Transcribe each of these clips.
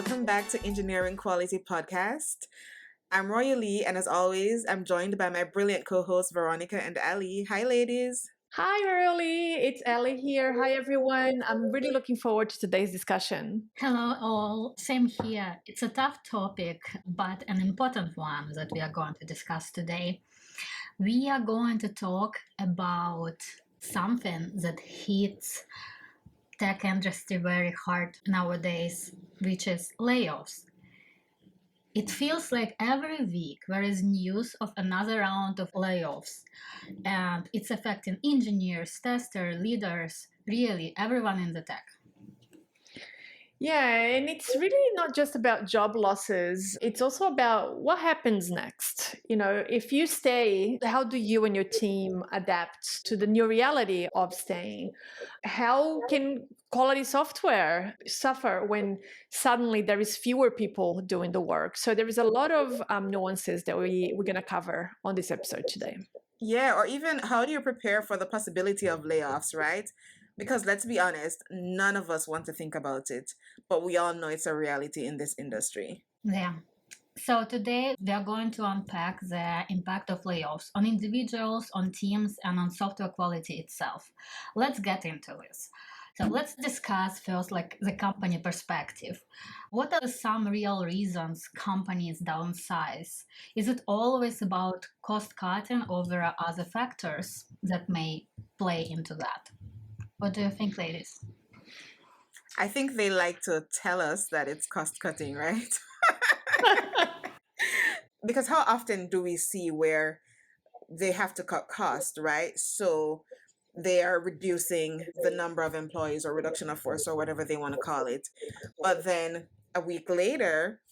welcome back to Engineering Quality Podcast. I'm Royally, and as always, I'm joined by my brilliant co-hosts Veronica and Ali. Hi, ladies. Hi, Early. It's Ellie here. Hi, everyone. I'm really looking forward to today's discussion. Hello, all. Same here. It's a tough topic, but an important one that we are going to discuss today. We are going to talk about something that hits tech industry very hard nowadays, which is layoffs. It feels like every week there is news of another round of layoffs, and it's affecting engineers, testers, leaders, really everyone in the tech. Yeah, and it's really not just about job losses. It's also about what happens next. If you stay, how do you and your team adapt to the new reality of staying? How can quality software suffer when suddenly there is fewer people doing the work? So there is a lot of nuances that we're going to cover on this episode today. Yeah, or even how do you prepare for the possibility of layoffs, right? Because let's be honest, none of us want to think about it, but we all know it's a reality in this industry. Yeah. So today we are going to unpack the impact of layoffs on individuals, on teams, and on software quality itself. Let's get into this. So let's discuss first the company perspective. What are some real reasons companies downsize? Is it always about cost cutting or there are other factors that may play into that? What do you think, ladies? I think they like to tell us that it's cost cutting, right? Because how often do we see where they have to cut cost, right? So they are reducing the number of employees or reduction of force or whatever they want to call it. But then a week later,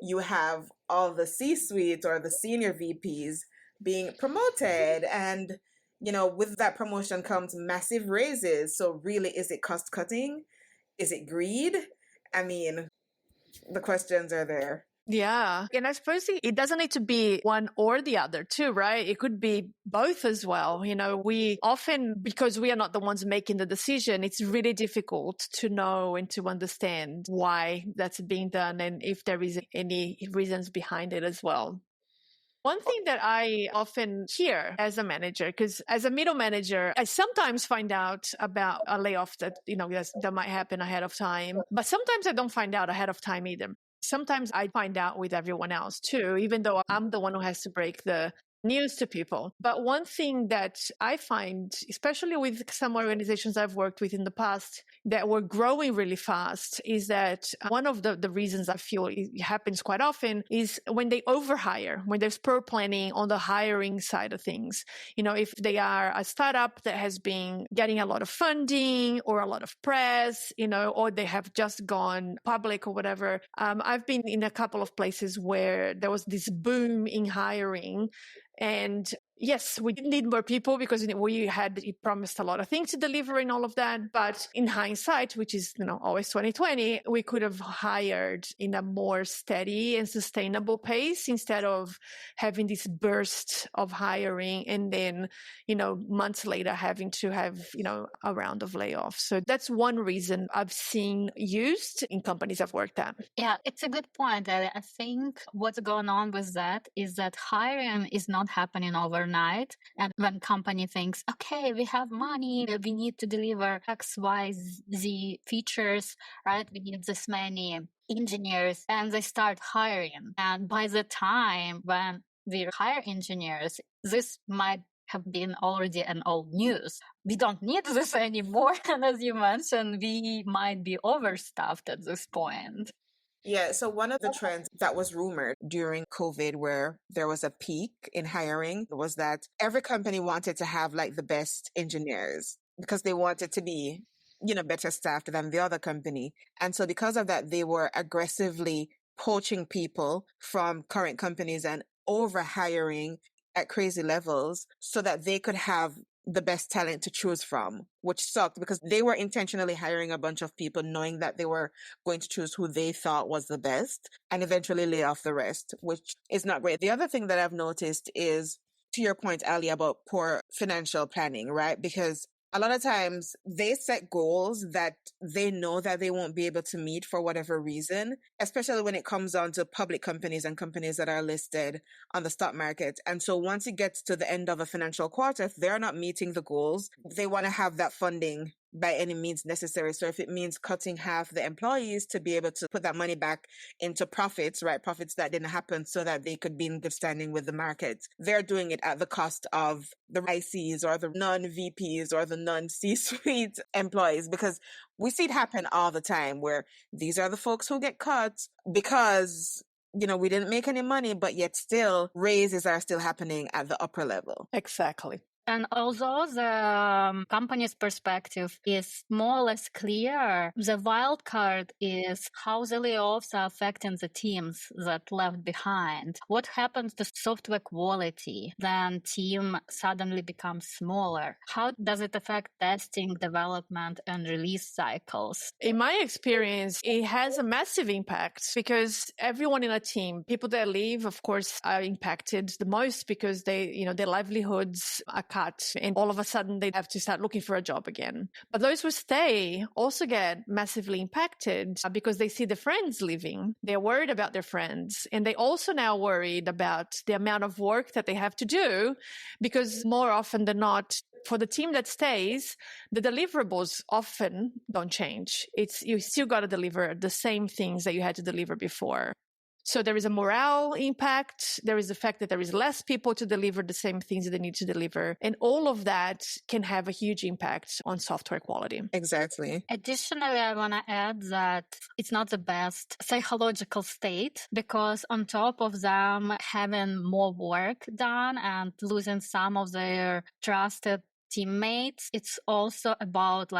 you have all the C-suite or the senior VPs being promoted, and with that promotion comes massive raises. So really, is it cost cutting? Is it greed? I mean, the questions are there. Yeah. And I suppose it doesn't need to be one or the other too, right? It could be both as well. We often, because we are not the ones making the decision, it's really difficult to know and to understand why that's being done and if there is any reasons behind it as well. One thing that I often hear as a manager, because as a middle manager, I sometimes find out about a layoff that might happen ahead of time, but sometimes I don't find out ahead of time either. Sometimes I find out with everyone else too, even though I'm the one who has to break the news to people. But one thing that I find, especially with some organizations I've worked with in the past that were growing really fast, is that one of the reasons I feel it happens quite often is when they overhire, when there's poor planning on the hiring side of things. If they are a startup that has been getting a lot of funding or a lot of press, or they have just gone public or whatever. I've been in a couple of places where there was this boom in hiring. And yes, we did need more people because we had promised a lot of things to deliver and all of that. But in hindsight, which is always 2020, we could have hired in a more steady and sustainable pace instead of having this burst of hiring and then months later having to have a round of layoffs. So that's one reason I've seen used in companies I've worked at. Yeah, it's a good point. I think what's going on with that is that hiring is not happening overnight. And when company thinks, okay, we have money, we need to deliver X, Y, Z features, right? We need this many engineers, and they start hiring. And by the time when we hire engineers, this might have been already an old news. We don't need this anymore. And as you mentioned, we might be overstaffed at this point. Yeah, so one of the trends that was rumored during COVID, where there was a peak in hiring, was that every company wanted to have like the best engineers because they wanted to be, better staffed than the other company. And so because of that, they were aggressively poaching people from current companies and overhiring at crazy levels so that they could have the best talent to choose from, which sucked because they were intentionally hiring a bunch of people knowing that they were going to choose who they thought was the best and eventually lay off the rest, which is not great. The other thing that I've noticed is, to your point, Ali, about poor financial planning, right? Because a lot of times they set goals that they know that they won't be able to meet for whatever reason, especially when it comes down to public companies and companies that are listed on the stock market. And so once it gets to the end of a financial quarter, if they're not meeting the goals, they want to have that funding by any means necessary. So if it means cutting half the employees to be able to put that money back into profits, right? Profits that didn't happen so that they could be in good standing with the market. They're doing it at the cost of the ICs or the non-VPs or the non-C-suite employees, because we see it happen all the time where these are the folks who get cut because we didn't make any money, but yet still raises are still happening at the upper level. Exactly. And although the company's perspective is more or less clear, the wild card is how the layoffs are affecting the teams that left behind. What happens to software quality when team suddenly becomes smaller? How does it affect testing, development, and release cycles? In my experience, it has a massive impact because everyone in a team, people that leave, of course, are impacted the most because their livelihoods are cut and all of a sudden they have to start looking for a job again. But those who stay also get massively impacted because they see their friends leaving. They're worried about their friends, and they also now worried about the amount of work that they have to do, because more often than not, for the team that stays, the deliverables often don't change. You still got to deliver the same things that you had to deliver before. So there is a morale impact. There is the fact that there is less people to deliver the same things that they need to deliver. And all of that can have a huge impact on software quality. Exactly. Additionally, I want to add that it's not the best psychological state, because on top of them having more work done and losing some of their trusted teammates, it's also about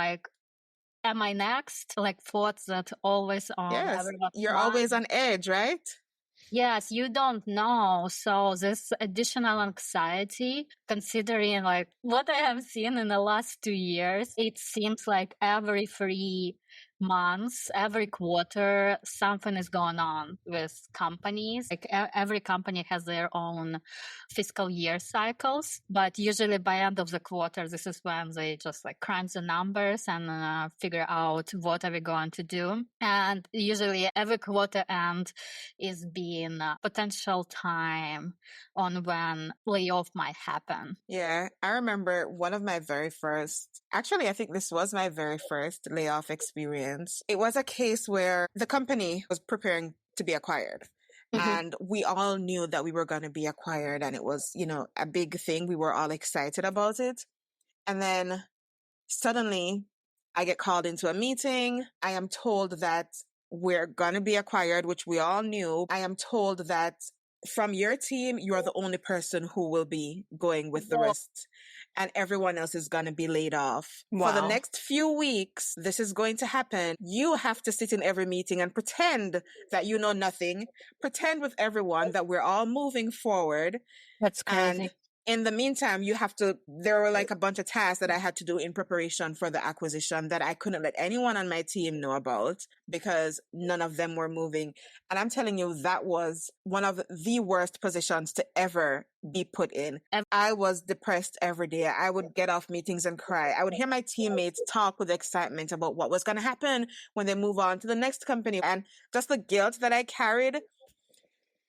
am I next? Thoughts that always on Yes, everyone's you're mind. always on edge, right? Yes, you don't know. So this additional anxiety, considering what I have seen in the last 2 years, it seems like every 3 months, every quarter, something is going on with companies. Every company has their own fiscal year cycles, but usually by end of the quarter, this is when they just crunch the numbers and figure out what are we going to do. And usually every quarter end is being a potential time on when layoff might happen. Yeah, I remember one of my very first, actually, I think this was my very first layoff experience. It was a case where the company was preparing to be acquired. And we all knew that we were going to be acquired, and it was, a big thing. We were all excited about it. And then suddenly I get called into a meeting. I am told that we're going to be acquired, which we all knew. I am told that from your team, you're the only person who will be going with the rest, and everyone else is going to be laid off. Wow. For the next few weeks, this is going to happen. You have to sit in every meeting and pretend that you know nothing, pretend with everyone that we're all moving forward. That's crazy. And in the meantime, there were a bunch of tasks that I had to do in preparation for the acquisition that I couldn't let anyone on my team know about because none of them were moving. And I'm telling you, that was one of the worst positions to ever be put in. I was depressed every day. I would get off meetings and cry. I would hear my teammates talk with excitement about what was going to happen when they move on to the next company. And just the guilt that I carried,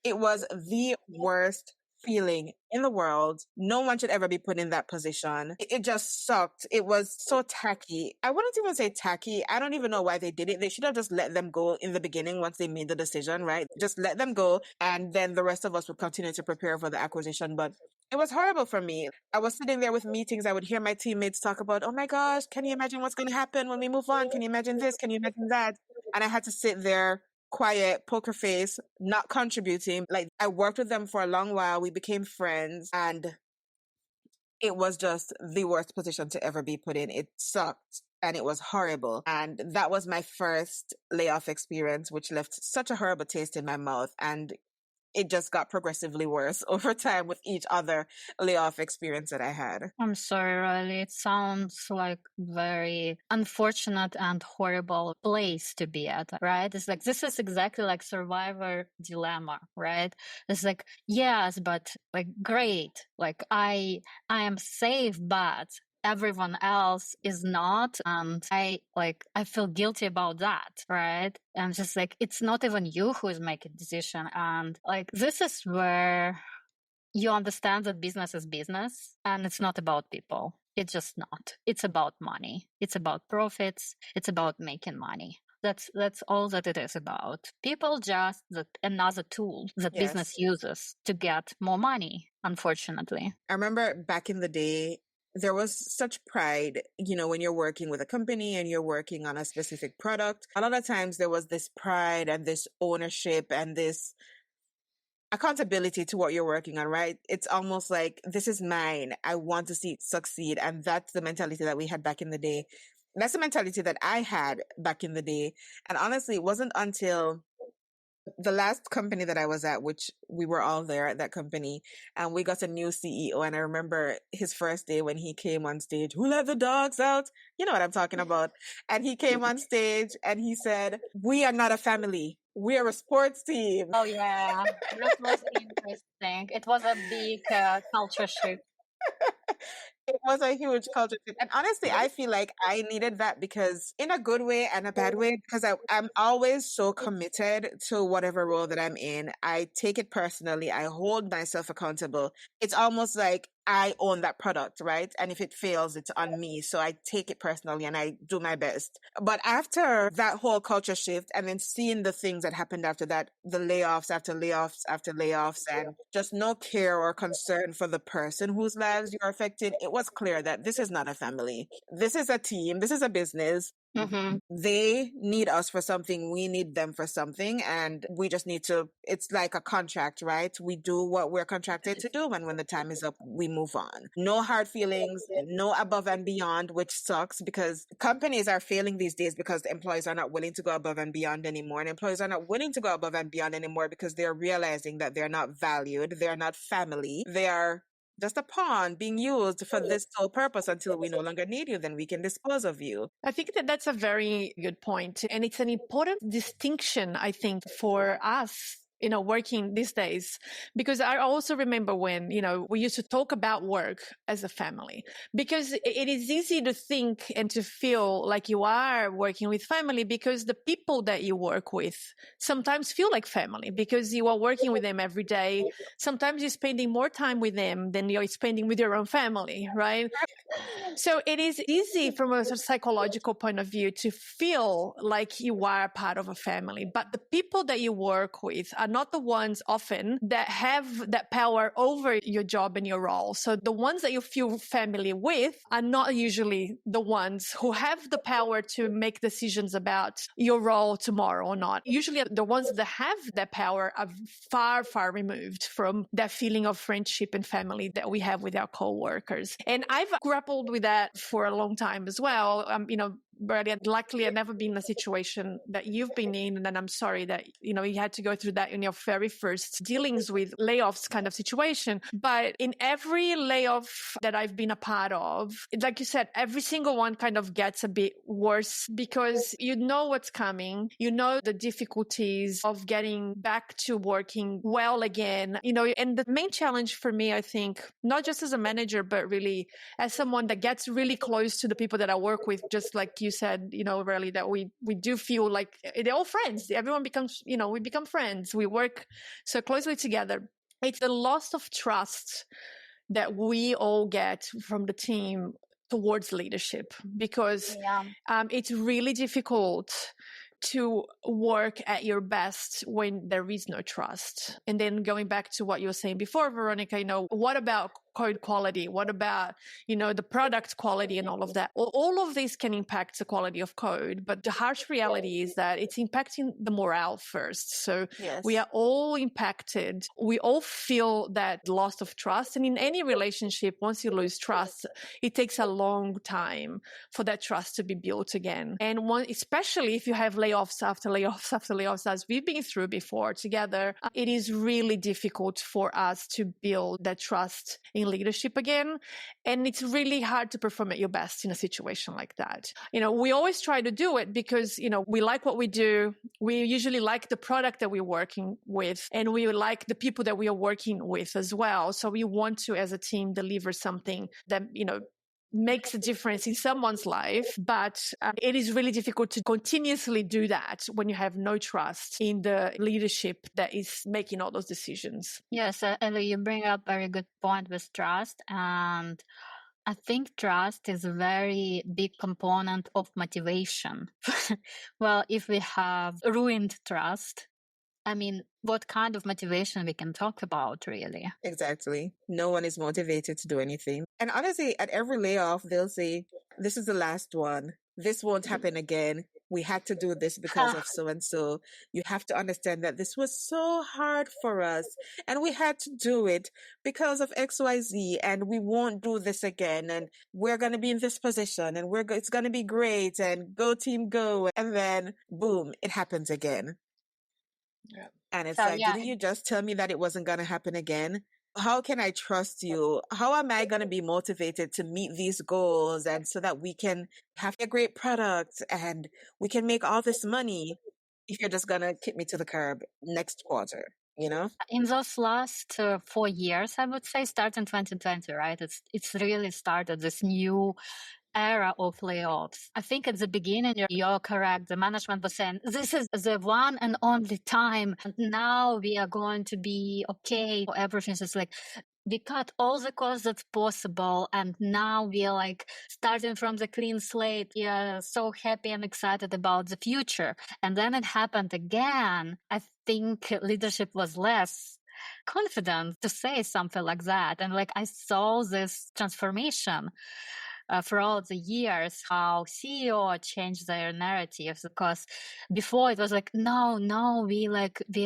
it was the worst feeling in the world. No one should ever be put in that position. It just sucked. It was so tacky. I wouldn't even say tacky. I don't even know why they did it. They should have just let them go in the beginning once they made the decision, right? Just let them go, and then the rest of us would continue to prepare for the acquisition. But it was horrible for me. I was sitting there with meetings. I would hear my teammates talk about, oh my gosh, can you imagine what's going to happen when we move on? Can you imagine this? Can you imagine that? And I had to sit there quiet, poker face, not contributing. I worked with them for a long while. We became friends, and it was just the worst position to ever be put in. It sucked and it was horrible. And that was my first layoff experience, which left such a horrible taste in my mouth. And it just got progressively worse over time with each other layoff experience that I had. I'm sorry, Riley. It sounds like very unfortunate and horrible place to be at, right? It's this is exactly like survivor dilemma, right? It's yes, but great. I am safe, but everyone else is not. And I feel guilty about that, right? And just like, it's not even you who is making decision. And like, this is where you understand that business is business and it's not about people. It's just not. It's about money. It's about profits. It's about making money. That's all that it is about. People just another tool that business uses to get more money, unfortunately. I remember back in the day, there was such pride, when you're working with a company and you're working on a specific product. A lot of times there was this pride and this ownership and this accountability to what you're working on, right? It's almost like, this is mine. I want to see it succeed. And that's the mentality that we had back in the day. That's the mentality that I had back in the day. And honestly, it wasn't until the last company that I was at, which we were all there at that company, and we got a new CEO. And I remember his first day when he came on stage, "Who let the dogs out?" You know what I'm talking about. And he came on stage and he said, "We are not a family. We are a sports team." Oh yeah, that was interesting. It was a big culture shift. It was a huge culture shift. And honestly, I feel like I needed that, because in a good way and a bad way, because I'm always so committed to whatever role that I'm in. I take it personally. I hold myself accountable. It's almost like I own that product, right? And if it fails, it's on me. So I take it personally and I do my best. But after that whole culture shift, and then seeing the things that happened after that, the layoffs after layoffs after layoffs, and just no care or concern for the person whose lives you're affected, it was clear that this is not a family. This is a team. This is a business. Mm-hmm. They need us for something. We need them for something. And we just need to, it's like a contract, right? We do what we're contracted to do. And when the time is up, we move on. No hard feelings, no above and beyond, which sucks, because companies are failing these days because the employees are not willing to go above and beyond anymore. And employees are not willing to go above and beyond anymore because they're realizing that they're not valued. They're not family. They are just a pawn being used for this sole purpose until we no longer need you, then we can dispose of you. I think that that's a very good point. And it's an important distinction, I think, for us, working these days, because I also remember when, we used to talk about work as a family, because it is easy to think and to feel like you are working with family, because the people that you work with sometimes feel like family, because you are working with them every day. Sometimes you're spending more time with them than you're spending with your own family, right? So it is easy from a psychological point of view to feel like you are part of a family, but the people that you work with are not the ones often that have that power over your job and your role. So the ones that you feel family with are not usually the ones who have the power to make decisions about your role tomorrow or not. Usually the ones that have that power are far, far removed from that feeling of friendship and family that we have with our co-workers. And I've grappled with that for a long time as well. Brady, luckily I've never been in a situation that you've been in, and I'm sorry that, you had to go through that in your very first dealings with layoffs kind of situation. But in every layoff that I've been a part of, like you said, every single one kind of gets a bit worse, because you know what's coming, the difficulties of getting back to working well again, and the main challenge for me, I think, not just as a manager, but really as someone that gets really close to the people that I work with, just like you said, really, that we do feel like they're all friends. Everyone becomes, we become friends. We work so closely together. It's the loss of trust that we all get from the team towards leadership, because it's really difficult to work at your best when there is no trust. And then going back to what you were saying before, Veronica, what about code quality? What about, the product quality and all of that? All of this can impact the quality of code, but the harsh reality is that it's impacting the morale first. So we are all impacted. We all feel that loss of trust. And in any relationship, once you lose trust, it takes a long time for that trust to be built again. And especially if you have layoffs after layoffs after layoffs, as we've been through before together, it is really difficult for us to build that trust in leadership again. And it's really hard to perform at your best in a situation like that. We always try to do it because, we like what we do. We usually like the product that we're working with, and we like the people that we are working with as well. So we want to, as a team, deliver something that, makes a difference in someone's life, but it is really difficult to continuously do that when you have no trust in the leadership that is making all those decisions. Yes, Ellie, you bring up a very good point with trust. And I think trust is a very big component of motivation. Well, if we have ruined trust, I mean, what kind of motivation we can talk about, really? Exactly. No one is motivated to do anything. And honestly, at every layoff, they'll say, this is the last one. This won't happen again. We had to do this because of so and so. You have to understand that this was so hard for us and we had to do it because of XYZ, and we won't do this again. And we're going to be in this position and it's going to be great, and go team go. And then boom, it happens again. Yeah. And it's So, like, yeah, didn't you just tell me that it wasn't going to happen again? How can I trust you? How am I going to be motivated to meet these goals, and so that we can have a great product and we can make all this money if you're just going to kick me to the curb next quarter, you know? in those last 4 years, I would say, starting 2020, right? It's really started this new era of layoffs. I think at the beginning, you're correct. The management was saying, this is the one and only time. And now we are going to be okay. Everything is like, we cut all the costs that's possible. And now we are like starting from the clean slate. We are so happy and excited about the future. And then it happened again. I think leadership was less confident to say something like that. And like I saw this transformation throughout the years, how CEO changed their narratives, because before it was like, no, we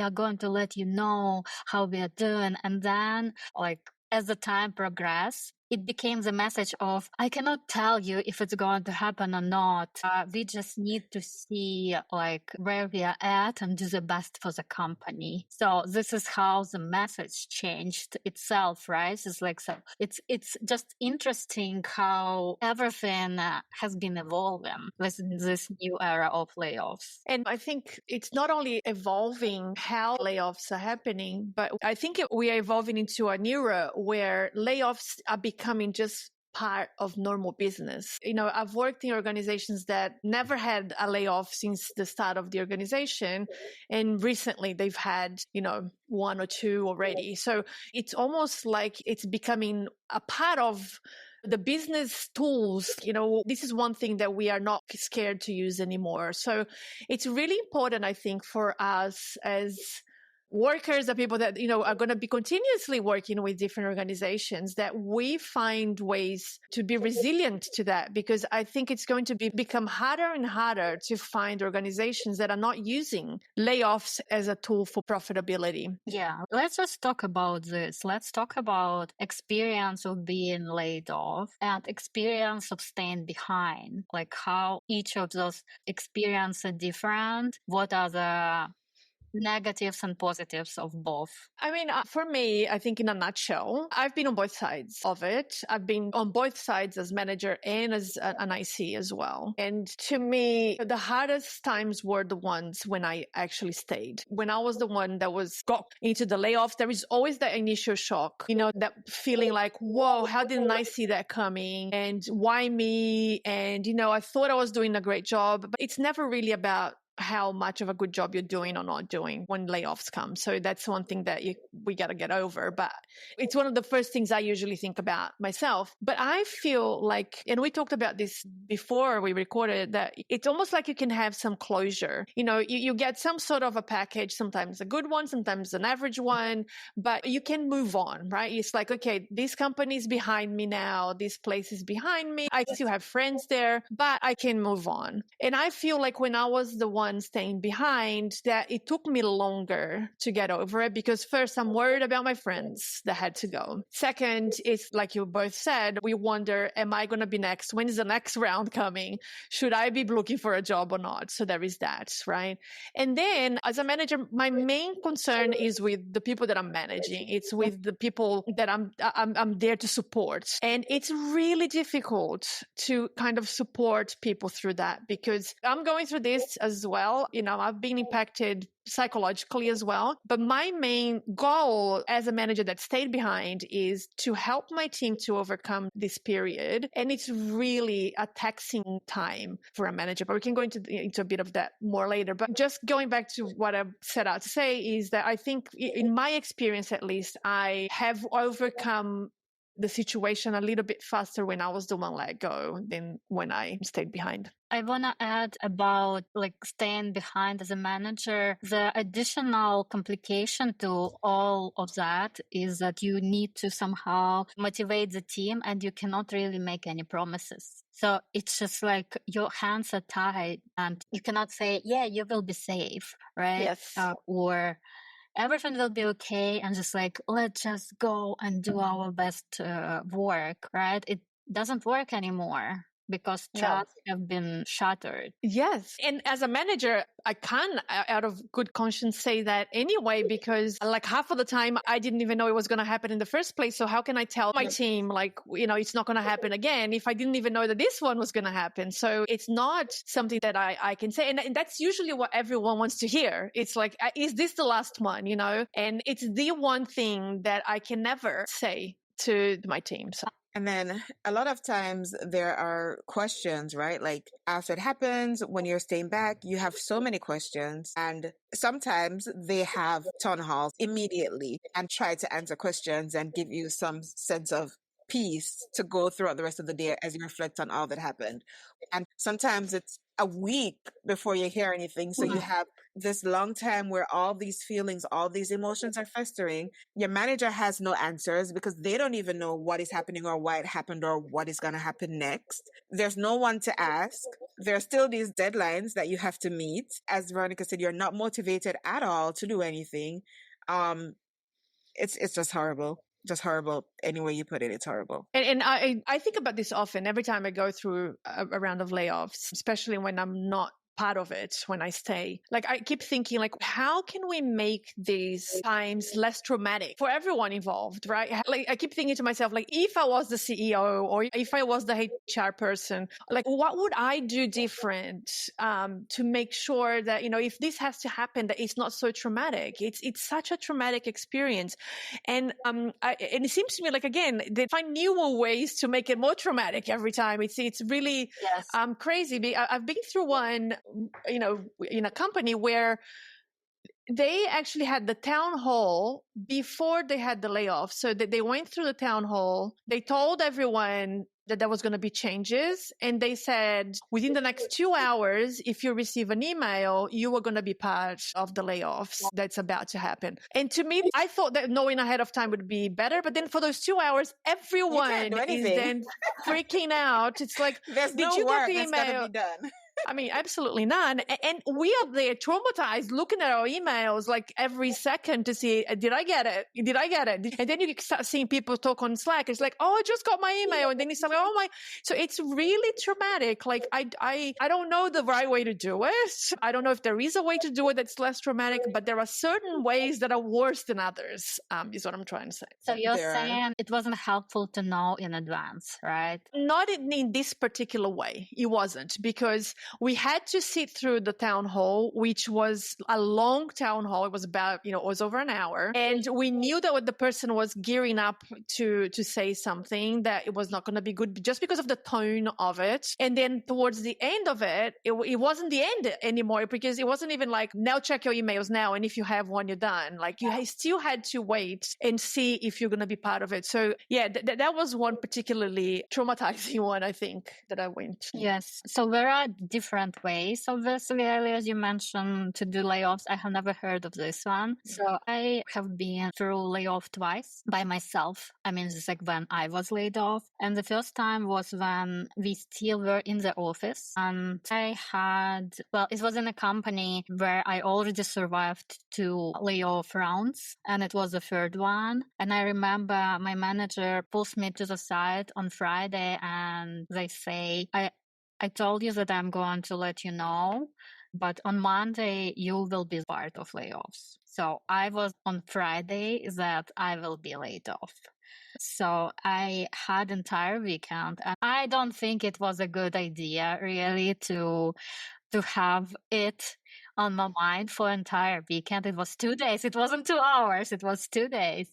are going to let you know how we are doing. And then like as the time progressed, it became the message of, I cannot tell you if it's going to happen or not. We just need to see like where we are at and do the best for the company. So this is how the message changed itself, right? It's like, so it's just interesting how everything has been evolving with this new era of layoffs. And I think it's not only evolving how layoffs are happening, but I think we are evolving into an era where layoffs are becoming just part of normal business. You know, I've worked in organizations that never had a layoff since the start of the organization. And recently they've had, you know, one or two already. So it's almost like it's becoming a part of the business tools. You know, this is one thing that we are not scared to use anymore. So it's really important, I think, for us as workers, the people that, you know, are going to be continuously working with different organizations, that we find ways to be resilient to that, because I think it's going to become harder and harder to find organizations that are not using layoffs as a tool for profitability. Yeah, let's just talk about this. Let's talk about experience of being laid off and experience of staying behind, like how each of those experiences are different. What are the negatives and positives of both? I mean, for me, I think in a nutshell, I've been on both sides of it. I've been on both sides as manager and as an IC as well. And to me, the hardest times were the ones when I actually stayed. When I was the one that got into the layoffs, there is always that initial shock, you know, that feeling like, whoa, how didn't I see that coming? And why me? And, you know, I thought I was doing a great job, but it's never really about how much of a good job you're doing or not doing when layoffs come. So that's one thing that we got to get over. But it's one of the first things I usually think about myself. But I feel like, and we talked about this before we recorded, that it's almost like you can have some closure. You know, you get some sort of a package, sometimes a good one, sometimes an average one, but you can move on, right? It's like, okay, this company is behind me now. This place is behind me. I still have friends there, but I can move on. And I feel like when I was the one staying behind, that it took me longer to get over it, because first, I'm worried about my friends that had to go. Second, it's like you both said, we wonder, am I going to be next? When is the next round coming? Should I be looking for a job or not? So there is that, right? And then as a manager, my main concern is with the people that I'm managing. It's with the people that I'm there to support. And it's really difficult to kind of support people through that, because I'm going through this as well. well. I've been impacted psychologically as well. But my main goal as a manager that stayed behind is to help my team to overcome this period. And it's really a taxing time for a manager, but we can go into a bit of that more later. But just going back to what I set out to say is that I think in my experience, at least, I have overcome the situation a little bit faster when I was the one let go than when I stayed behind. I want to add about staying behind as a manager. The additional complication to all of that is that you need to somehow motivate the team and you cannot really make any promises. So it's just like your hands are tied and you cannot say, yeah, you will be safe, right? Yes. Or everything will be okay and just let's just go and do our best work, right? It doesn't work anymore because trust have been shattered. Yes. And as a manager, I can't out of good conscience say that anyway, because half of the time I didn't even know it was going to happen in the first place. So how can I tell my team, it's not going to happen again if I didn't even know that this one was going to happen? So it's not something that I can say. And that's usually what everyone wants to hear. It's like, is this the last one, And it's the one thing that I can never say to my team. So. And then a lot of times there are questions, right? Like after it happens, when you're staying back, you have so many questions. And sometimes they have town halls immediately and try to answer questions and give you some sense of peace to go throughout the rest of the day as you reflect on all that happened. And sometimes it's a week before you hear anything. So you have this long time where all these feelings, all these emotions are festering. Your manager has no answers because they don't even know what is happening or why it happened or what is going to happen next. There's no one to ask. There are still these deadlines that you have to meet. As Veronica said, you're not motivated at all to do anything. It's just horrible. Just horrible. Any way you put it, it's horrible. And I think about this often every time I go through a round of layoffs, especially when I'm not part of it, when I stay. I keep thinking, how can we make these times less traumatic for everyone involved, right? I keep thinking to myself, if I was the CEO or if I was the HR person, what would I do different to make sure that, if this has to happen, that it's not so traumatic. It's such a traumatic experience. And it seems to me again, they find newer ways to make it more traumatic every time. It's really crazy. I've been through one, in a company where they actually had the town hall before they had the layoff. So that they went through the town hall. They told everyone that there was going to be changes. And they said, within the next 2 hours, if you receive an email, you are going to be part of the layoffs that's about to happen. And to me, I thought that knowing ahead of time would be better. But then for those 2 hours, everyone is then freaking out. It's like, there's did no you work get the that's email? going to be done. I mean, absolutely none. And we are there traumatized looking at our emails every second to see, did I get it? Did I get it? And then you start seeing people talk on Slack. It's like, oh, I just got my email. And then it's like, oh my. So it's really traumatic. I don't know the right way to do it. I don't know if there is a way to do it that's less traumatic, but there are certain ways that are worse than others, is what I'm trying to say. So you're saying it wasn't helpful to know in advance, right? Not in this particular way. It wasn't, because we had to sit through the town hall, which was a long town hall. It was about, it was over an hour. And we knew that what the person was gearing up to say something, that it was not going to be good just because of the tone of it. And then towards the end of it, it wasn't the end anymore, because it wasn't even now check your emails now. And if you have one, you're done. You still had to wait and see if you're going to be part of it. So yeah, that was one particularly traumatizing one, I think, that I went. Yes. So there are different ways, obviously, as you mentioned, to do layoffs. I have never heard of this one. So I have been through layoff twice by myself. I mean, it's when I was laid off. And the first time was when we still were in the office. And I had, it was in a company where I already survived 2 layoff rounds. And it was the third one. And I remember my manager pulls me to the side on Friday and they say, I told you that I'm going to let you know, but on Monday, you will be part of layoffs. So I was on Friday that I will be laid off. So I had entire weekend. And I don't think it was a good idea really to have it on my mind for entire weekend. It was 2 days. It wasn't 2 hours. It was 2 days.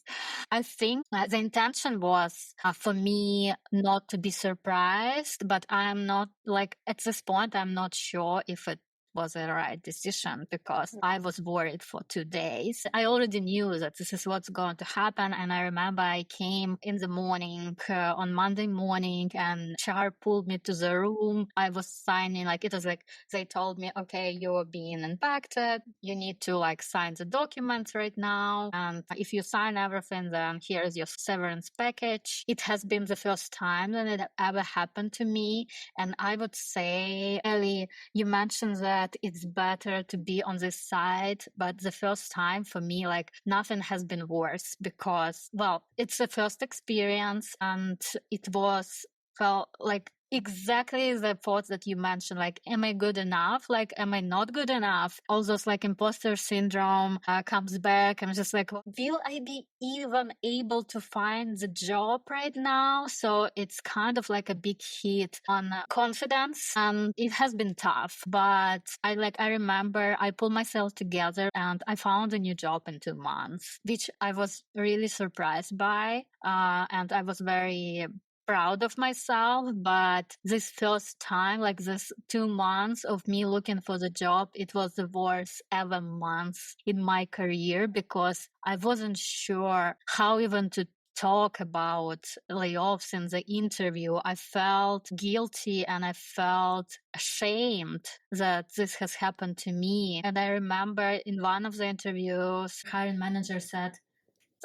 I think the intention was for me not to be surprised, but I'm not like at this point, I'm not sure if it was the right decision because I was worried for 2 days. I already knew that this is what's going to happen. And I remember I came in the morning on Monday morning and HR pulled me to the room. I was signing, like, it was like, they told me, okay, you're being impacted. You need to like sign the documents right now. And if you sign everything, then here's your severance package. It has been the first time that it ever happened to me. And I would say, Ellie, you mentioned that it's better to be on this side, but the first time for me, like nothing has been worse because, well, it's the first experience and it was felt like exactly the thoughts that you mentioned, like, am I good enough? Like, am I not good enough? All those like imposter syndrome comes back. I'm just like, will I be even able to find the job right now? So it's kind of like a big hit on confidence. And it has been tough, but I remember I pulled myself together and I found a new job in 2 months, which I was really surprised by. And I was very proud of myself, but this first time, like this 2 months of me looking for the job, it was the worst ever months in my career because I wasn't sure how even to talk about layoffs in the interview. I felt guilty and I felt ashamed that this has happened to me. And I remember in one of the interviews, hiring manager said,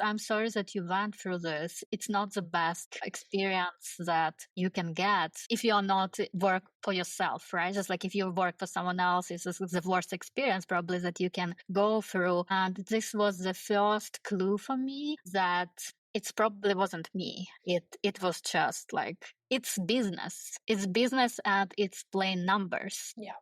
I'm sorry that you went through this. It's not the best experience that you can get if you're not work for yourself, right? Just like if you work for someone else, it's the worst experience probably that you can go through. And this was the first clue for me that it probably wasn't me. It was just like, it's business. It's business and it's plain numbers. Yeah.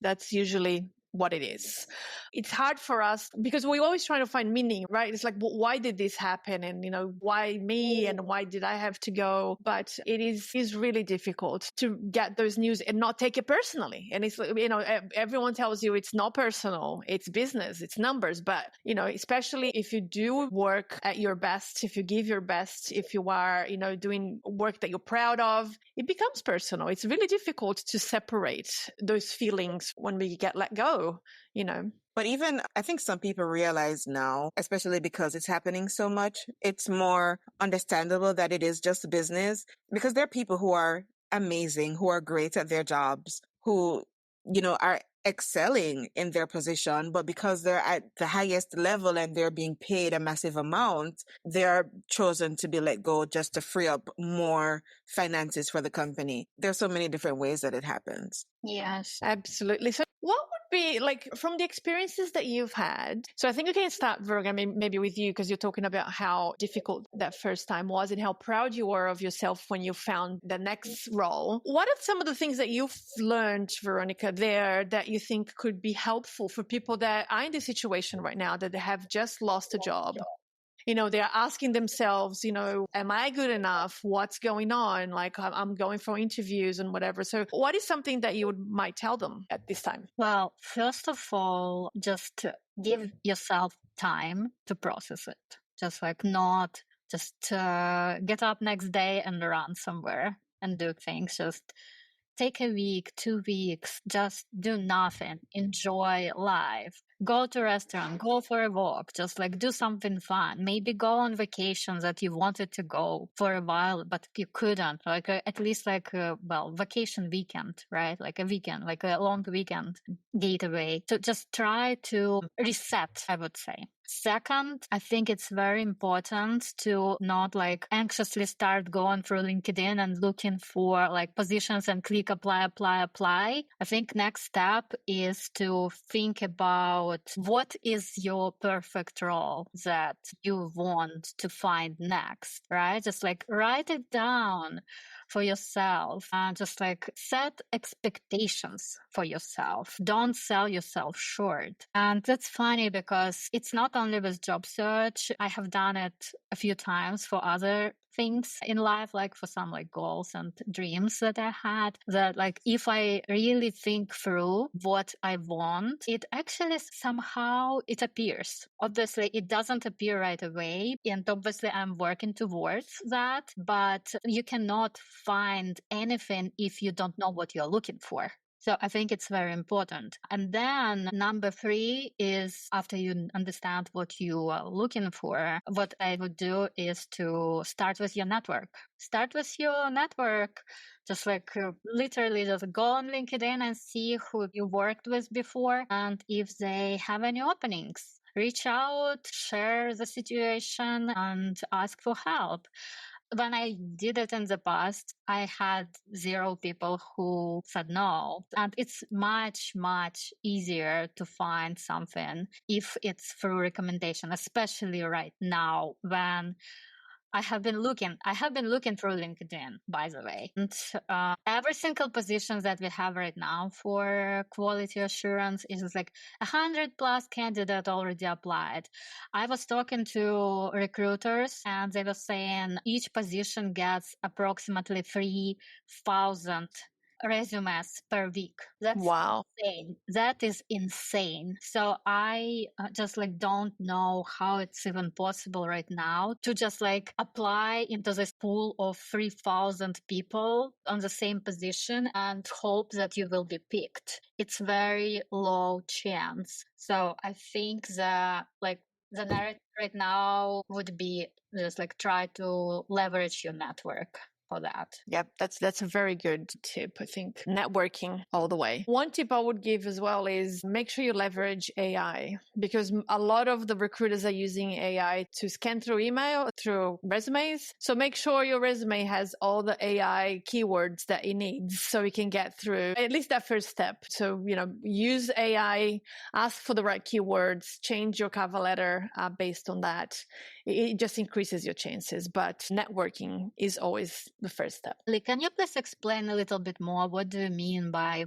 That's usually what it is. It's hard for us because we always try to find meaning, right? It's like, why did this happen? And, why me and why did I have to go? But it is really difficult to get those news and not take it personally. And it's, everyone tells you it's not personal, it's business, it's numbers. But, especially if you do work at your best, if you give your best, if you are, doing work that you're proud of, it becomes personal. It's really difficult to separate those feelings when we get let go. But even I think some people realize now, especially because it's happening so much, it's more understandable that it is just business because there are people who are amazing, who are great at their jobs, who, are excelling in their position, but because they're at the highest level and they're being paid a massive amount, they're chosen to be let go just to free up more finances for the company. There's so many different ways that it happens. Yes, absolutely. So what would be like from the experiences that you've had? So I think we can start, Virga, maybe with you, because you're talking about how difficult that first time was and how proud you were of yourself when you found the next role. What are some of the things that you've learned, Veronica, there that you think could be helpful for people that are in this situation right now, that they have just lost a job? They're asking themselves, am I good enough? What's going on? Like I'm going for interviews and whatever. So what is something that you might tell them at this time? Well, first of all, just give yourself time to process it. Just like not just get up next day and run somewhere and do things. Just take a week, 2 weeks, just do nothing, enjoy life. Go to a restaurant, go for a walk, just like do something fun. Maybe go on vacation that you wanted to go for a while, but you couldn't. Like at least like vacation weekend, right? Like a weekend, like a long weekend getaway. So just try to reset, I would say. Second, I think it's very important to not like anxiously start going through LinkedIn and looking for like positions and click apply. I think next step is to think about what is your perfect role that you want to find next, right? Just like write it down for yourself and just like set expectations for yourself. Don't sell yourself short. And that's funny because it's not only with job search. I have done it a few times for other things in life, like for some like goals and dreams that I had, that like if I really think through what I want, it actually somehow it appears. Obviously, it doesn't appear right away. And obviously, I'm working towards that, but you cannot find anything if you don't know what you're looking for. So I think it's very important. And then number 3 is after you understand what you are looking for, what I would do is to start with your network. Start with your network. Just like literally just go on LinkedIn and see who you worked with before and if they have any openings. Reach out, share the situation, and ask for help. When I did it in the past, I had 0 people who said no. And it's much, much easier to find something if it's through recommendation, especially right now when I have been looking through LinkedIn, by the way. And every single position that we have right now for quality assurance is like 100 plus candidate already applied. I was talking to recruiters and they were saying each position gets approximately 3,000 resumes per week. That's Wow. insane. That is insane. So I just like don't know how it's even possible right now to just like apply into this pool of 3,000 people on the same position and hope that you will be picked. It's very low chance. So I think that like the narrative right now would be just like try to leverage your network for that. Yep, that's a very good tip. I think networking all the way. One tip I would give as well is make sure you leverage AI, because a lot of the recruiters are using AI to scan through email, through resumes. So make sure your resume has all the AI keywords that it needs so it can get through at least that first step. So, use AI, ask for the right keywords, change your cover letter based on that. It just increases your chances, but networking is always the first step. Can you please explain a little bit more? What do you mean by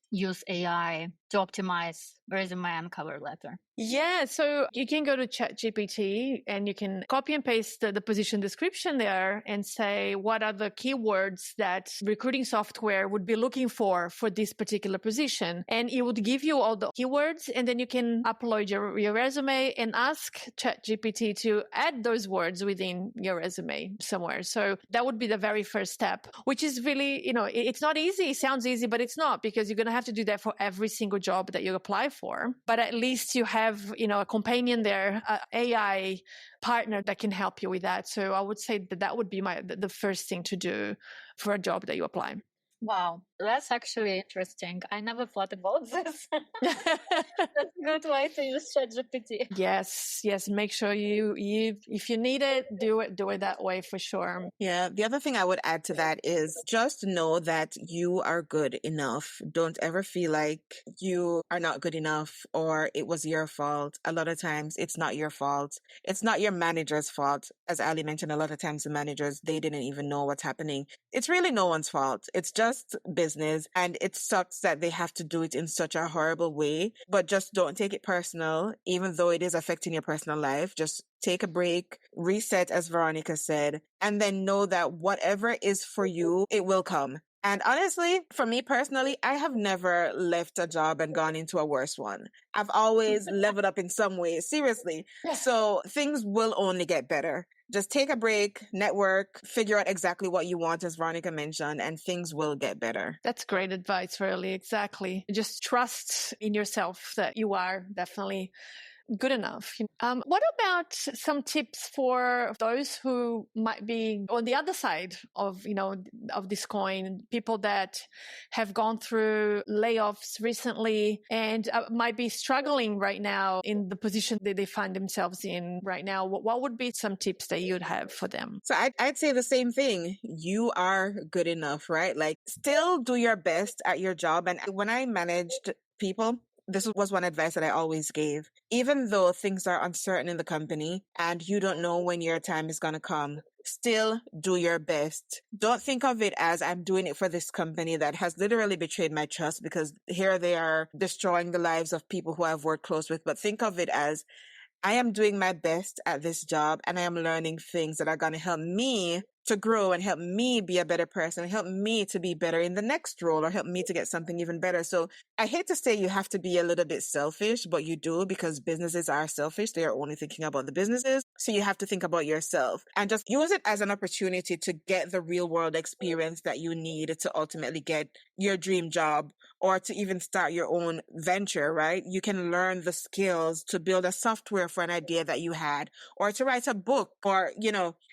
use AI to optimize resume and cover letter? Yeah, so you can go to ChatGPT and you can copy and paste the position description there and say what are the keywords that recruiting software would be looking for this particular position. And it would give you all the keywords, and then you can upload your resume and ask ChatGPT to add those words within your resume somewhere. So that would be the very first step, which is really, it's not easy. It sounds easy, but it's not, because you're going to have to do that for every single job that you apply for. But at least you have, a companion there, AI partner that can help you with that. So I would say that would be the first thing to do for a job that you apply. Wow, that's actually interesting. I never thought about this. That's a good way to use ChatGPT. Yes. Make sure you if you need it, do it that way for sure. Yeah. The other thing I would add to that is just know that you are good enough. Don't ever feel like you are not good enough or it was your fault. A lot of times it's not your fault. It's not your manager's fault. As Ali mentioned, a lot of times the managers, they didn't even know what's happening. It's really no one's fault. It's just business, and it sucks that they have to do it in such a horrible way, but just don't take it personal, even though it is affecting your personal life. Just take a break, reset, as Veronica said, and then know that whatever is for you, it will come. And honestly, for me personally, I have never left a job and gone into a worse one. I've always leveled up in some way, seriously. So things will only get better. Just take a break, network, figure out exactly what you want, as Veronica mentioned, and things will get better. That's great advice, really. Exactly. Just trust in yourself that you are definitely good enough. What about some tips for those who might be on the other side of, of this coin, people that have gone through layoffs recently and might be struggling right now in the position that they find themselves in right now? What would be some tips that you'd have for them? So I'd say the same thing. You are good enough, right? Like, still do your best at your job. And when I managed people, this was one advice that I always gave. Even though things are uncertain in the company and you don't know when your time is going to come, still do your best. Don't think of it as I'm doing it for this company that has literally betrayed my trust, because here they are destroying the lives of people who I've worked close with. But think of it as I am doing my best at this job and I am learning things that are going to help me to grow and help me be a better person, help me to be better in the next role, or help me to get something even better. So I hate to say you have to be a little bit selfish, but you do, because businesses are selfish. They are only thinking about the businesses. So you have to think about yourself and just use it as an opportunity to get the real world experience that you need to ultimately get your dream job, or to even start your own venture, right? You can learn the skills to build a software for an idea that you had, or to write a book, or,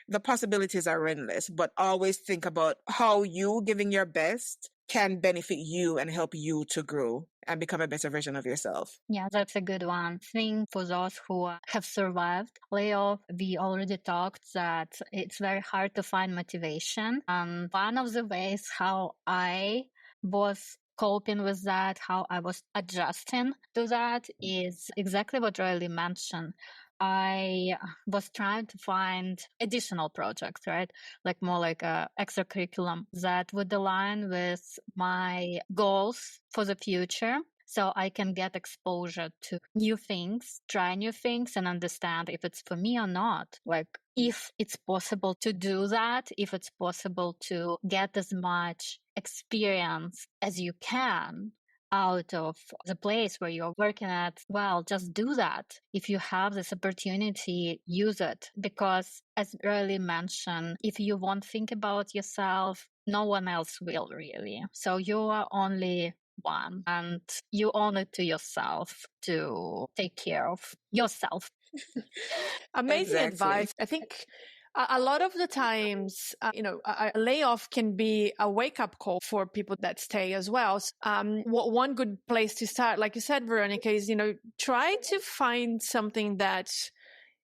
the possibilities are endless. But always think about how you giving your best can benefit you and help you to grow and become a better version of yourself. Yeah, that's a good one. I think for those who have survived layoff, we already talked that it's very hard to find motivation. And one of the ways how I was coping with that, how I was adjusting to that, is exactly what Riley mentioned. I was trying to find additional projects, right? Like more like a extra curriculum that would align with my goals for the future. So I can get exposure to new things, try new things, and understand if it's for me or not. Like, if it's possible to do that, if it's possible to get as much experience as you can out of the place where you're working at, well, just do that. If you have this opportunity, use it. Because as Riley mentioned, if you won't think about yourself, no one else will really. So you are only one, and you own it to yourself to take care of yourself. Amazing Exactly. advice. I think a lot of the times, a layoff can be a wake up call for people that stay as well. One good place to start, like you said, Veronica, is, try to find something that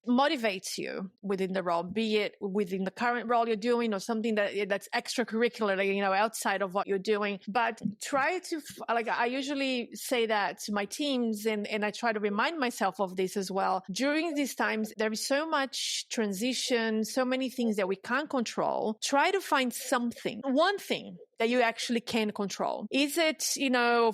motivates you within the role, be it within the current role you're doing or something that's extracurricular, outside of what you're doing. But try to, I usually say that to my teams, and I try to remind myself of this as well. During these times, there is so much transition, so many things that we can't control. Try to find one thing that you actually can control. Is it,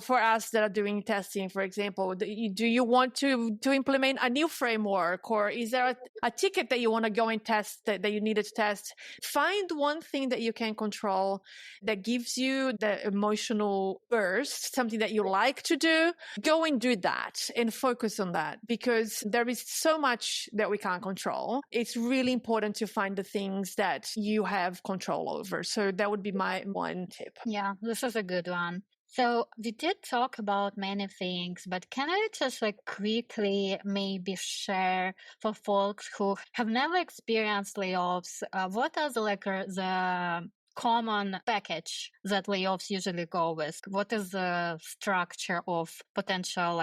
for us that are doing testing, for example, do you want to implement a new framework, or is there a ticket that you want to go and test that you needed to test? Find one thing that you can control that gives you the emotional burst, something that you like to do. Go and do that and focus on that, because there is so much that we can't control. It's really important to find the things that you have control over. So that would be my one tip. Yeah, this is a good one. So we did talk about many things, but can I just quickly maybe share for folks who have never experienced layoffs, what are the common package that layoffs usually go with? What is the structure of potential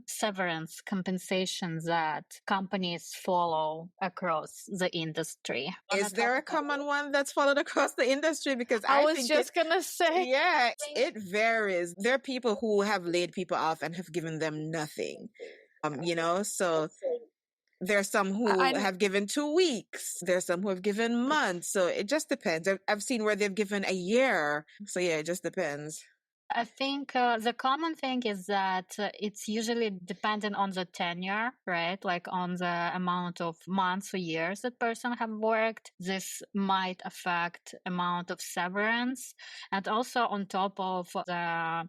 severance compensation that companies follow across the industry? Is there a common one that's followed across the industry? Because I I was think just gonna say, yeah, it varies. There are people who have laid people off and have given them nothing. So there's some who have given 2 weeks. There's some who have given months. So it just depends. I've seen where they've given a year. So yeah, it just depends. I think the common thing is that it's usually dependent on the tenure, right? Like on the amount of months or years that person have worked. This might affect amount of severance, and also on top of the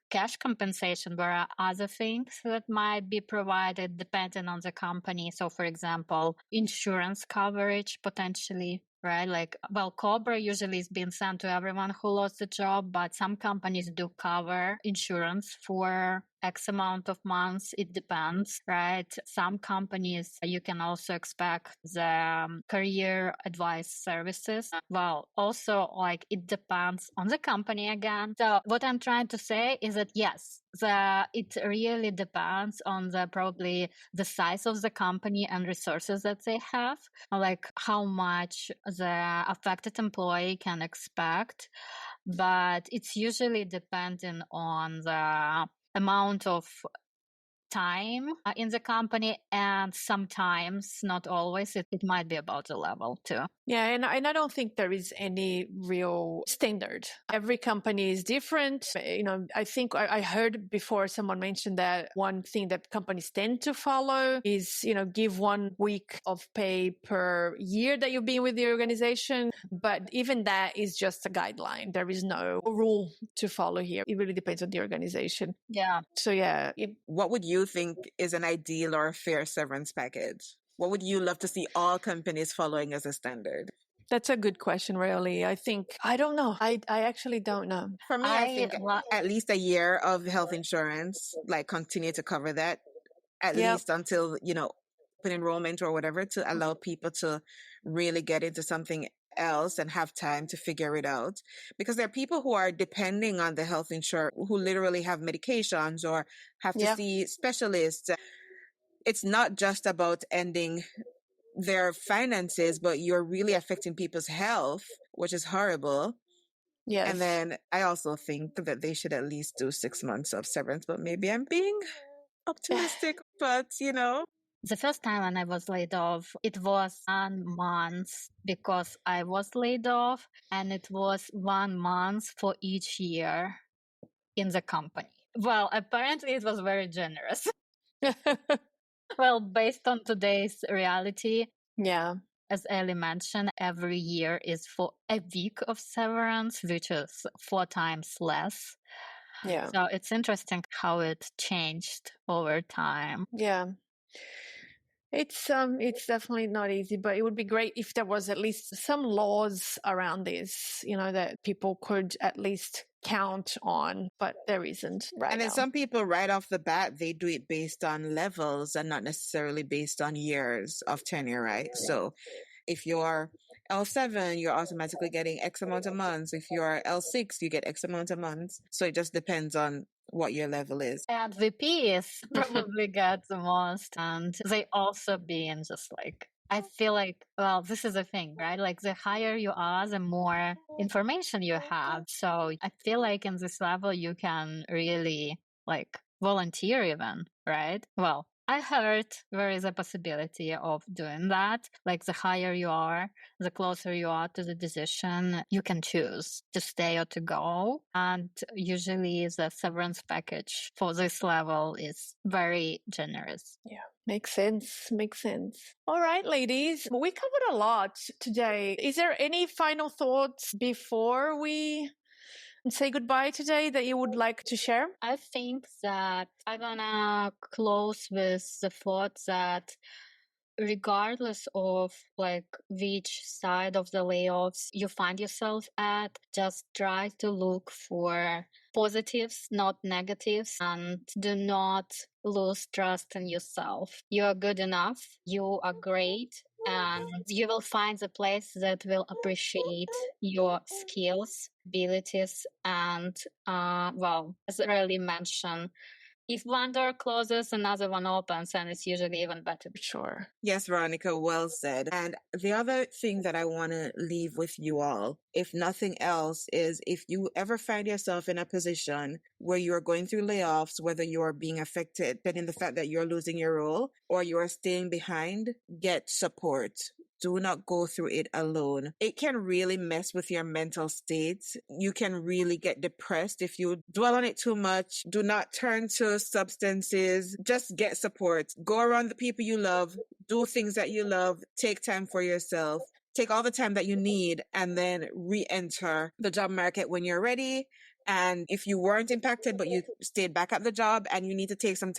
cash compensation, there are other things that might be provided depending on the company. So, for example, insurance coverage potentially, right? Like, well, Cobra usually is being sent to everyone who lost a job, but some companies do cover insurance for X amount of months. It depends, right? Some companies, you can also expect the career advice services. Well, also, it depends on the company again. So what I'm trying to say is that yes, it really depends on probably the size of the company and resources that they have, like how much the affected employee can expect. But it's usually depending on the amount of time in the company, and sometimes, not always, it might be about the level too. Yeah, and I don't think there is any real standard. Every company is different. I think I heard before someone mentioned that one thing that companies tend to follow is, give 1 week of pay per year that you've been with the organization. But even that is just a guideline. There is no rule to follow here. It really depends on the organization. Yeah. So yeah. What would you think is an ideal or a fair severance package? What would you love to see all companies following as a standard? That's a good question, really. I don't know. I actually don't know. For me, I think at least a year of health insurance, like continue to cover that, at least until, open enrollment or whatever, to allow people to really get into something else and have time to figure it out. Because there are people who are depending on the health insurance, who literally have medications or have to see specialists. It's not just about ending their finances, but you're really affecting people's health, which is horrible. Yes. And then I also think that they should at least do 6 months of severance, but maybe I'm being optimistic, but The first time when I was laid off, it was 1 month because I was laid off, and it was 1 month for each year in the company. Well, apparently it was very generous. Well, based on today's reality, as Ellie mentioned, every year is for a week of severance, which is 4 times less. Yeah. So it's interesting how it changed over time. Yeah. It's definitely not easy, but it would be great if there was at least some laws around this, that people could at least count on, but there isn't right And then now. some people right off the bat, they do it based on levels and not necessarily based on years of tenure, right? So if you're L7, you're automatically getting X amount of months. If you're L6, you get X amount of months. So it just depends on what your level is. And VPs probably get the most, and they also being just like, I feel like, well, this is a thing, right? Like the higher you are, the more information you have. So I feel like in this level, you can really like volunteer even, right? Well, I heard there is a possibility of doing that. Like the higher you are, the closer you are to the decision, you can choose to stay or to go. And usually the severance package for this level is very generous. Yeah. Makes sense. All right, ladies, we covered a lot today. Is there any final thoughts before we say goodbye today that you would like to share? I think that I'm gonna close with the thought that regardless of like which side of the layoffs you find yourself at, just try to look for positives, not negatives, and do not lose trust in yourself. You are good enough, you are great, and you will find a place that will appreciate your skills, abilities, and well, as Riley mentioned, if one door closes, another one opens, and it's usually even better. Sure. Yes, Veronica, well said. And the other thing that I want to leave with you all, if nothing else, is if you ever find yourself in a position where you're going through layoffs, whether you're being affected, but in the fact that you're losing your role or you're staying behind, get support. Do not go through it alone. It can really mess with your mental state. You can really get depressed if you dwell on it too much. Do not turn to substances. Just get support. Go around the people you love. Do things that you love. Take time for yourself. Take all the time that you need and then re-enter the job market when you're ready. And if you weren't impacted, but you stayed back at the job and you need to take some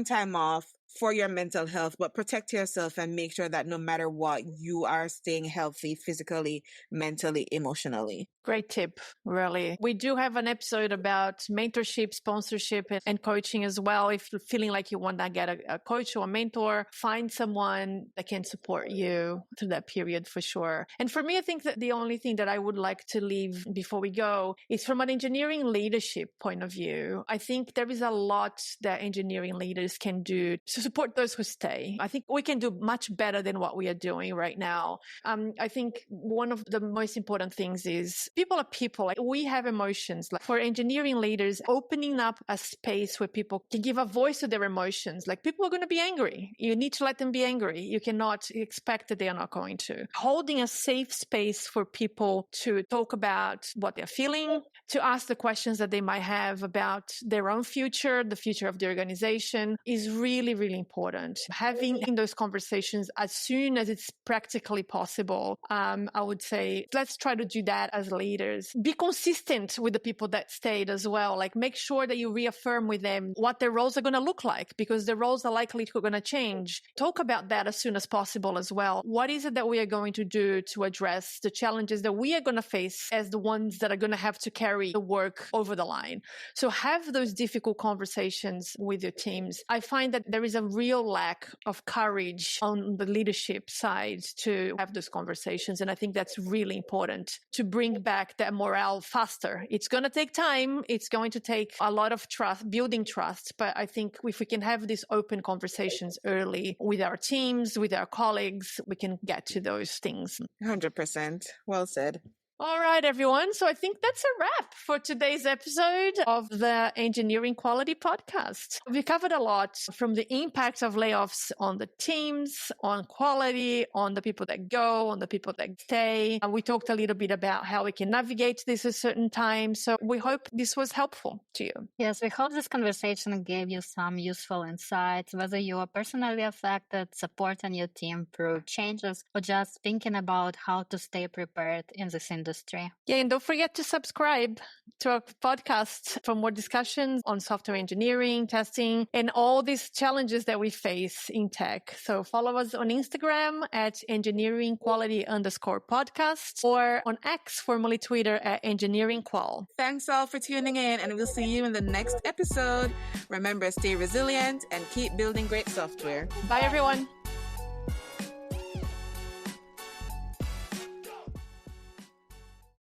time off for your mental health, but protect yourself and make sure that no matter what, you are staying healthy physically, mentally, emotionally. Great tip, really. We do have an episode about mentorship, sponsorship, and coaching as well. If you're feeling like you want to get a coach or a mentor, find someone that can support you through that period for sure. And for me, I think that the only thing that I would like to leave before we go is from an engineering leadership point of view. I think there is a lot that engineering leaders can do to to support those who stay. I think we can do much better than what we are doing right now. I think one of the most important things is people are people. Like, we have emotions. Like, for engineering leaders, opening up a space where people can give a voice to their emotions. Like, people are going to be angry. You need to let them be angry. You cannot expect that they are not going to. Holding a safe space for people to talk about what they're feeling, to ask the questions that they might have about their own future, the future of the organization, is really, really important. Having those conversations as soon as it's practically possible, I would say, let's try to do that as leaders. Be consistent with the people that stayed as well. Like, make sure that you reaffirm with them what their roles are going to look like, because the roles are likely going to change. Talk about that as soon as possible as well. What is it that we are going to do to address the challenges that we are going to face as the ones that are going to have to carry the work over the line? So have those difficult conversations with your teams. I find that there is a real lack of courage on the leadership side to have those conversations. And I think that's really important to bring back that morale faster. It's going to take time. It's going to take a lot of trust, building trust. But I think if we can have these open conversations early with our teams, with our colleagues, we can get to those things. 100%. Well said. All right, everyone. So I think that's a wrap for today's episode of the Engineering Quality Podcast. We covered a lot, from the impact of layoffs on the teams, on quality, on the people that go, on the people that stay. And we talked a little bit about how we can navigate this at certain times. So we hope this was helpful to you. Yes, we hope this conversation gave you some useful insights, whether you are personally affected, supporting your team through changes, or just thinking about how to stay prepared in this industry. Yeah, and don't forget to subscribe to our podcast for more discussions on software engineering, testing, and all these challenges that we face in tech. So follow us on Instagram at engineeringquality_podcast, or on X, formerly Twitter, at engineeringqual. Thanks all for tuning in, and we'll see you in the next episode. Remember, stay resilient and keep building great software. Bye, everyone.